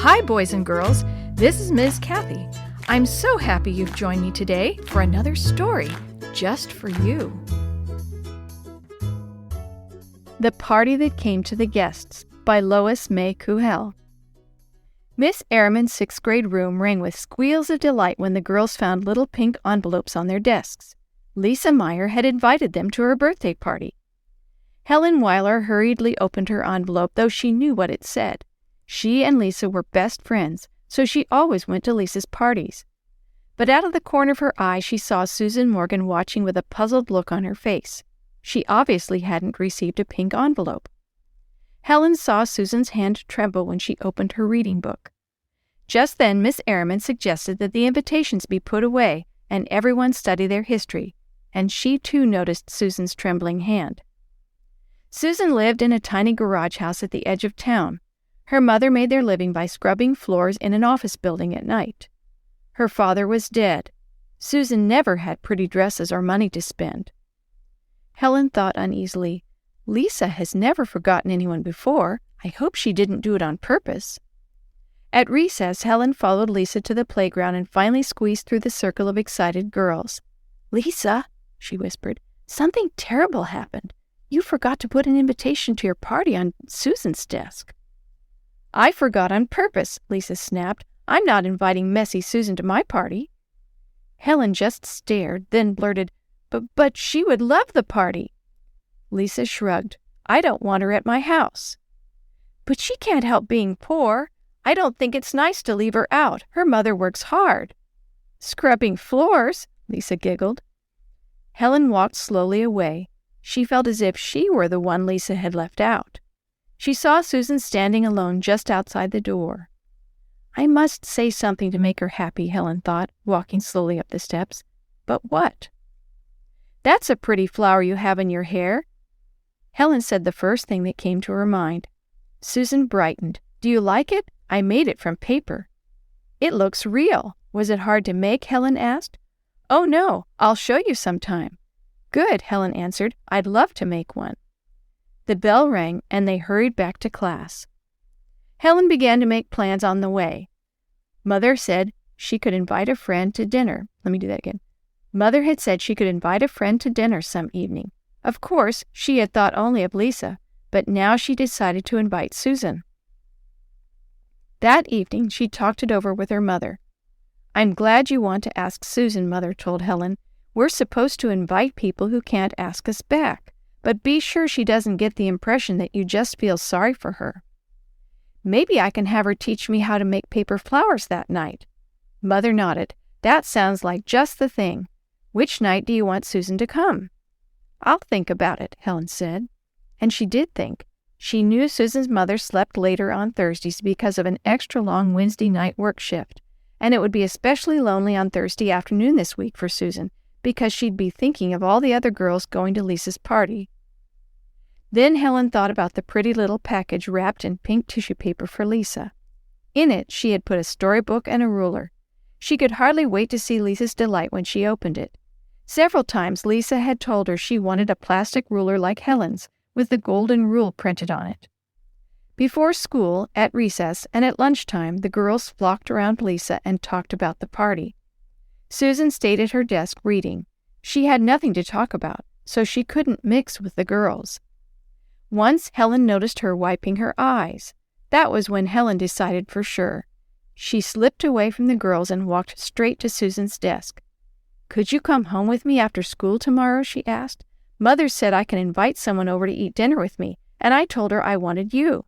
Hi, boys and girls. This is Ms. Kathy. I'm so happy you've joined me today for another story just for you. The Party That Came to the Guests by Lois May Cuhel. Miss Ehrman's sixth-grade room rang with squeals of delight when the girls found little pink envelopes on their desks. Lisa Meyer had invited them to her birthday party. Helen Weiler hurriedly opened her envelope, though she knew what it said. She and Lisa were best friends, so she always went to Lisa's parties. But out of the corner of her eye she saw Susan Morgan watching with a puzzled look on her face. She obviously hadn't received a pink envelope. Helen saw Susan's hand tremble when she opened her reading book. Just then Miss Ehrman suggested that the invitations be put away and everyone study their history, and she too noticed Susan's trembling hand. Susan lived in a tiny garage house at the edge of town. Her mother made their living by scrubbing floors in an office building at night. Her father was dead. Susan never had pretty dresses or money to spend. Helen thought uneasily, Lisa has never forgotten anyone before. I hope she didn't do it on purpose. At recess, Helen followed Lisa to the playground and finally squeezed through the circle of excited girls. "Lisa," she whispered, "something terrible happened. You forgot to put an invitation to your party on Susan's desk." "I forgot on purpose," Lisa snapped. "I'm not inviting messy Susan to my party." Helen just stared, then blurted, But she would love the party." Lisa shrugged. "I don't want her at my house." "But she can't help being poor. I don't think it's nice to leave her out. Her mother works hard." "Scrubbing floors," Lisa giggled. Helen walked slowly away. She felt as if she were the one Lisa had left out. She saw Susan standing alone just outside the door. I must say something to make her happy, Helen thought, walking slowly up the steps. But what? "That's a pretty flower you have in your hair." Helen said the first thing that came to her mind. Susan brightened. "Do you like it? I made it from paper." "It looks real. Was it hard to make?" Helen asked. "Oh no, I'll show you sometime." "Good," Helen answered. "I'd love to make one." The bell rang, and they hurried back to class. Helen began to make plans on the way. Mother said she could invite a friend to dinner. Mother had said she could invite a friend to dinner some evening. Of course, she had thought only of Lisa, but now she decided to invite Susan. That evening, she talked it over with her mother. "I'm glad you want to ask Susan," Mother told Helen. "We're supposed to invite people who can't ask us back. But be sure she doesn't get the impression that you just feel sorry for her." "Maybe I can have her teach me how to make paper flowers that night." Mother nodded. "That sounds like just the thing. Which night do you want Susan to come?" "I'll think about it," Helen said. And she did think. She knew Susan's mother slept later on Thursdays because of an extra long Wednesday night work shift, and it would be especially lonely on Thursday afternoon this week for Susan because she'd be thinking of all the other girls going to Lisa's party. Then Helen thought about the pretty little package wrapped in pink tissue paper for Lisa. In it, she had put a storybook and a ruler. She could hardly wait to see Lisa's delight when she opened it. Several times Lisa had told her she wanted a plastic ruler like Helen's, with the golden rule printed on it. Before school, at recess, and at lunchtime, the girls flocked around Lisa and talked about the party. Susan stayed at her desk reading. She had nothing to talk about, so she couldn't mix with the girls. Once Helen noticed her wiping her eyes. That was when Helen decided for sure. She slipped away from the girls and walked straight to Susan's desk. "Could you come home with me after school tomorrow?" she asked. "Mother said I can invite someone over to eat dinner with me, and I told her I wanted you."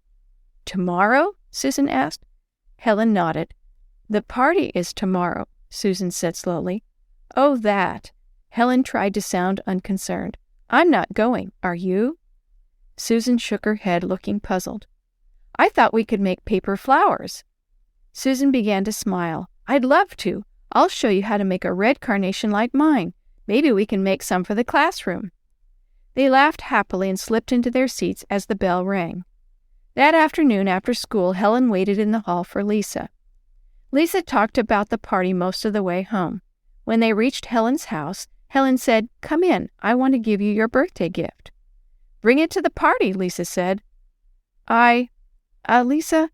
"Tomorrow?" Susan asked. Helen nodded. "The party is tomorrow," Susan said slowly. "Oh, that." Helen tried to sound unconcerned. "I'm not going. Are you?" Susan shook her head, looking puzzled. "I thought we could make paper flowers." Susan began to smile. "I'd love to. I'll show you how to make a red carnation like mine. Maybe we can make some for the classroom." They laughed happily and slipped into their seats as the bell rang. That afternoon after school, Helen waited in the hall for Lisa. Lisa talked about the party most of the way home. When they reached Helen's house, Helen said, "Come in. I want to give you your birthday gift." "Bring it to the party," Lisa said. Lisa,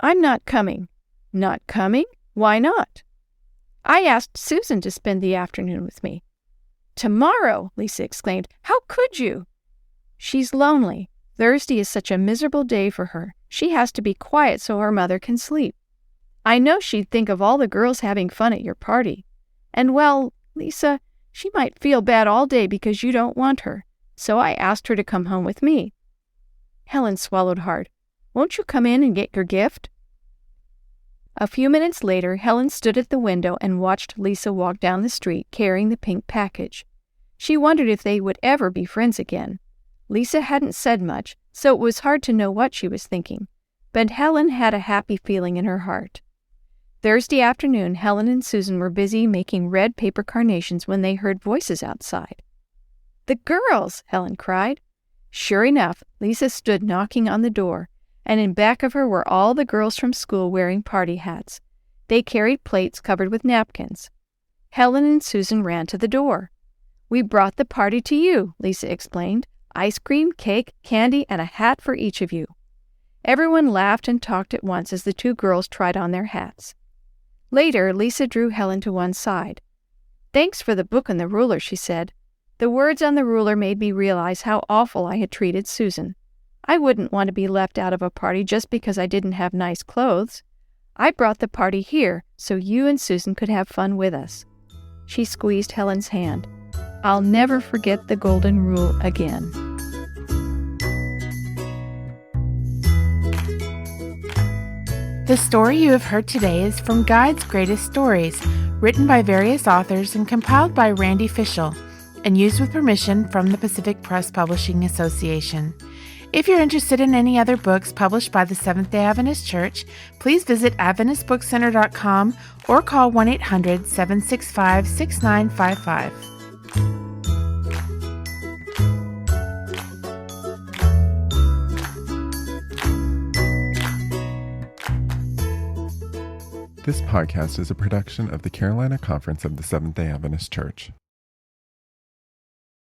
I'm not coming." Not coming? Why not? I asked Susan to spend the afternoon with me. Tomorrow, Lisa exclaimed. How could you? She's lonely. Thursday is such a miserable day for her. She has to be quiet so her mother can sleep. I know she'd think of all the girls having fun at your party. And well, Lisa, she might feel bad all day because you don't want her. So I asked her to come home with me. Helen swallowed hard. Won't you come in and get your gift? A few minutes later, Helen stood at the window and watched Lisa walk down the street carrying the pink package. She wondered if they would ever be friends again. Lisa hadn't said much, so it was hard to know what she was thinking, but Helen had a happy feeling in her heart. Thursday afternoon, Helen and Susan were busy making red paper carnations when they heard voices outside. The girls! Helen cried. Sure enough, Lisa stood knocking on the door, and in back of her were all the girls from school wearing party hats. They carried plates covered with napkins. Helen and Susan ran to the door. We brought the party to you, Lisa explained. Ice cream, cake, candy, and a hat for each of you. Everyone laughed and talked at once as the two girls tried on their hats. Later, Lisa drew Helen to one side. Thanks for the book and the ruler, she said. The words on the ruler made me realize how awful I had treated Susan. I wouldn't want to be left out of a party just because I didn't have nice clothes. I brought the party here so you and Susan could have fun with us. She squeezed Helen's hand. I'll never forget the golden rule again. The story you have heard today is from Guide's Greatest Stories, written by various authors and compiled by Randy Fischel, and used with permission from the Pacific Press Publishing Association. If you're interested in any other books published by the Seventh-day Adventist Church, please visit AdventistBookCenter.com or call 1-800-765-6955. This podcast is a production of the Carolina Conference of the Seventh-day Adventist Church.